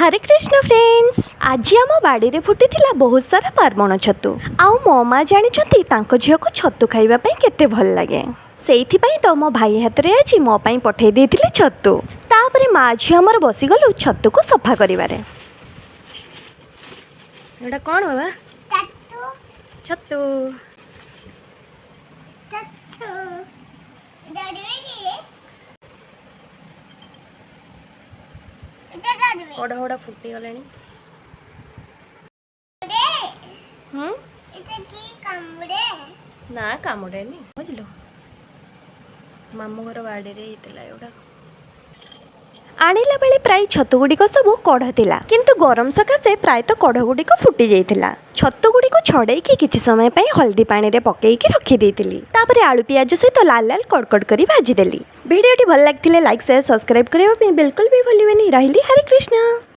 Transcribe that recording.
हरे Krishna friends, आज आम बाड़ी रे फुटी बहुत सारा पार्वण छतु आउ मो माँ जानी झील को छतु खाइबापी केते भल लगे से तो मो भाई हाथ में आज मो पाई पठे देथिले छतु तापरे माँ झील आमर बसीगलु छतु को सफा करिबारे। एटा कौन बाबा? छतु ओडा ओडा फुटी गलानी। ना कामुड़ेनी बुझलु मामू घर बाड़ी रे एटा आनिला बेले प्राय छतुगुड़िक सब कढ़ थिला किंतु गरम सकाशे प्राय तो कढ़ गुड़िक फुटी जाइथिला। छतुगुड़िक छड़ेकी किछि समय पई हल्दी पानी रे पकेइकी रखि देइथिली। तापरे आलू पियाज सहित लाल लाल कड़कड़ करी भाजी देली। वीडियोटी भल लागिथिले लाइक शेयर सब्सक्राइब करिबा बिल्कुल भी भूलिबेनी। रहिली हरे कृष्ण।